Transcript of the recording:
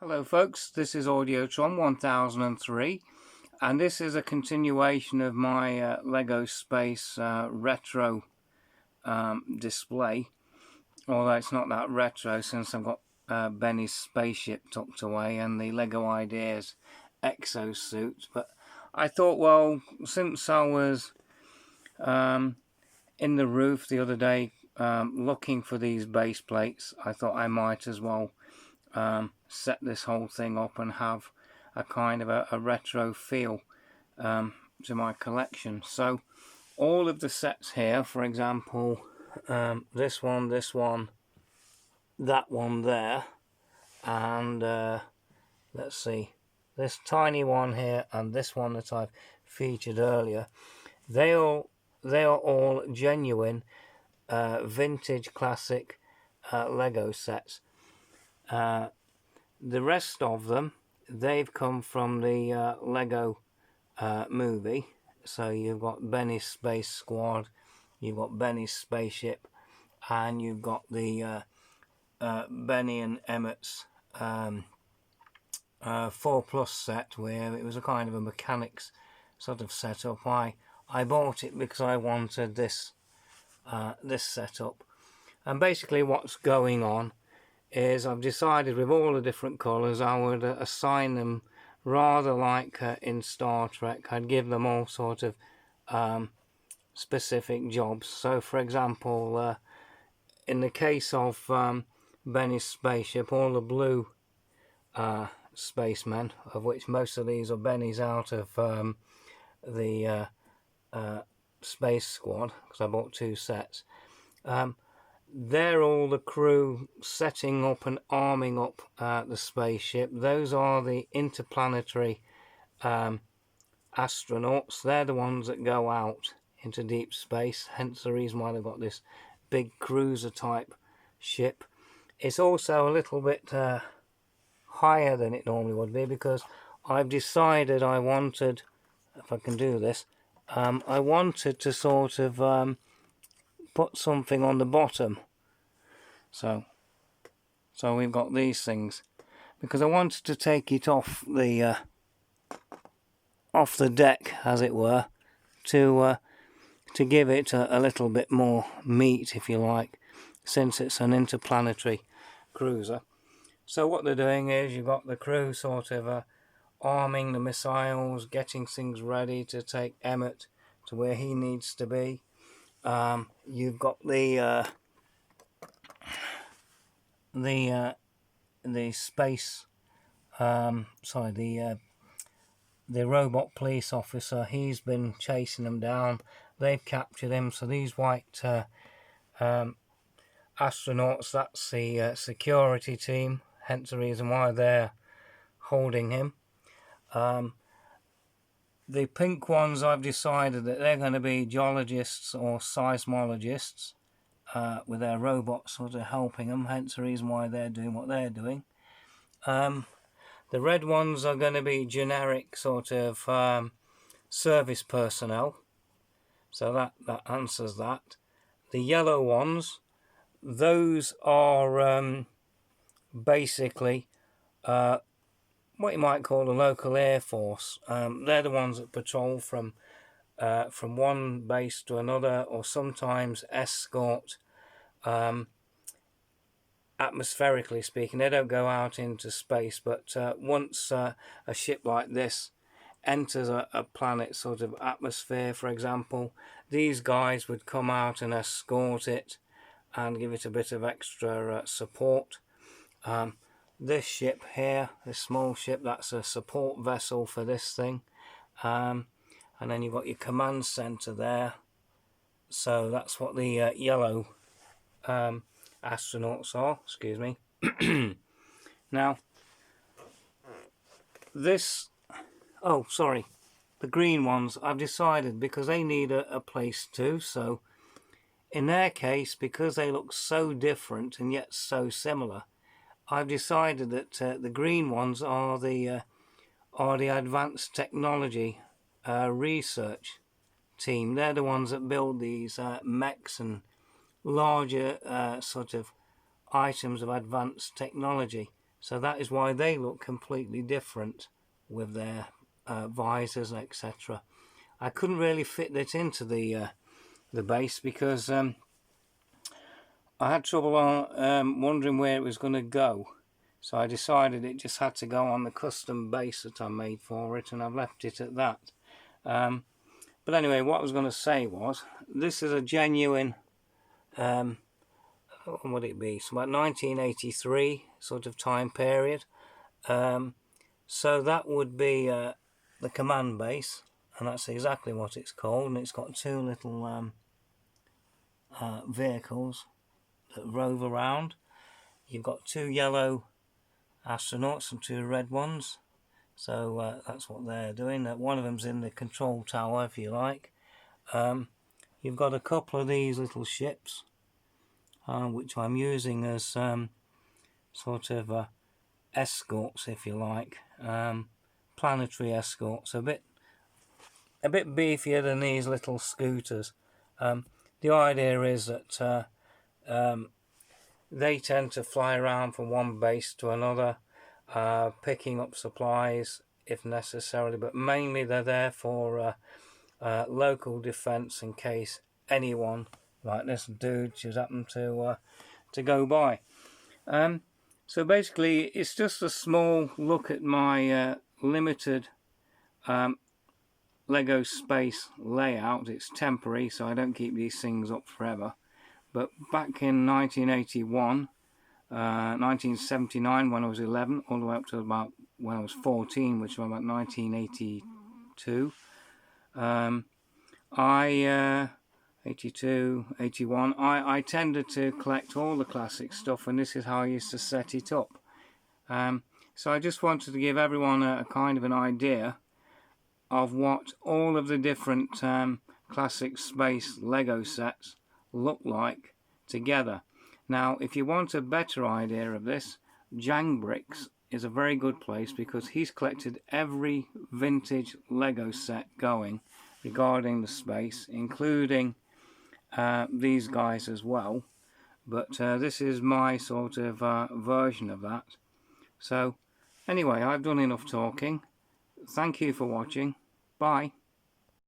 Hello folks, this is Audiotron 1003 and this is a continuation of my Lego Space retro display, although it's not that retro since I've got Benny's spaceship tucked away and the Lego Ideas exosuit. But I thought, well, since I was in the roof the other day looking for these base plates, I thought I might as well set this whole thing up and have a kind of a retro feel to my collection. So all of the sets here, for example, this one, that one there, and let's see, this tiny one here and this one that I've featured earlier, they are all genuine vintage classic Lego sets. The rest of them, they've come from the Lego movie. So you've got Benny's Space Squad, you've got Benny's Spaceship, and you've got the Benny and Emmett's 4+ set, where it was a kind of a mechanics sort of setup. I bought it because I wanted this setup, and basically what's going on is I've decided with all the different colours I would assign them rather like in Star Trek. I'd give them all sort of specific jobs. So for example, in the case of Benny's spaceship, all the blue spacemen, of which most of these are Benny's out of the Space Squad, because I bought 2 sets, they're all the crew setting up and arming up the spaceship. Those are the interplanetary astronauts. They're the ones that go out into deep space, hence the reason why they've got this big cruiser type ship. It's also a little bit higher than it normally would be, because I've decided I wanted, if I can do this, I wanted to sort of put something on the bottom. So we've got these things, because I wanted to take it off the deck, as it were, to give it a little bit more meat, if you like, since it's an interplanetary cruiser. So what they're doing is you've got the crew sort of arming the missiles, getting things ready to take Emmett to where he needs to be. You've got the space, the robot police officer. He's been chasing them down. They've captured him. So these white astronauts, that's the security team, hence the reason why they're holding him. The pink ones, I've decided that they're going to be geologists or seismologists, with their robots sort of helping them, hence the reason why they're doing what they're doing. The red ones are going to be generic sort of service personnel, so that answers that. The yellow ones, those are basically what you might call the local air force. They're the ones that patrol from one base to another, or sometimes escort, atmospherically speaking. They don't go out into space, but once a ship like this enters a planet sort of atmosphere, for example, these guys would come out and escort it and give it a bit of extra support. This ship here, this small ship, that's a support vessel for this thing. And then you've got your command center there. So that's what the yellow astronauts are. Excuse me. Now, this... Oh, sorry. The green ones, I've decided, because they need a place too. So in their case, because they look so different and yet so similar, I've decided that the green ones are the advanced technology research team. They're the ones that build these mechs and larger sort of items of advanced technology. So that is why they look completely different with their visors, etc. I couldn't really fit that into the base because I had trouble wondering where it was going to go. So I decided it just had to go on the custom base that I made for it, and I've left it at that. But anyway, what I was going to say was, this is a genuine, what would it be? It's about 1983 sort of time period. So that would be the command base, and that's exactly what it's called. And it's got two little vehicles that rove around. You've got two yellow astronauts and two red ones. So that's what they're doing. One of them's in the control tower, if you like. You've got a couple of these little ships, which I'm using as sort of escorts, if you like, planetary escorts. A bit beefier than these little scooters. The idea is that they tend to fly around from one base to another, picking up supplies if necessary, but mainly they're there for local defence in case anyone like this dude should happen to go by. So basically it's just a small look at my limited Lego space layout. It's temporary, so I don't keep these things up forever. But back in 1981, 1979 when I was 11, all the way up to about when I was 14, which was about 1982, 82, 81, I tended to collect all the classic stuff, and this is how I used to set it up. So I just wanted to give everyone a kind of an idea of what all of the different classic space Lego sets look like together. Now, if you want a better idea of this, Jang Bricks is a very good place because he's collected every vintage Lego set going regarding the space, including these guys as well. But this is my sort of version of that. So anyway, I've done enough talking. Thank you for watching. Bye.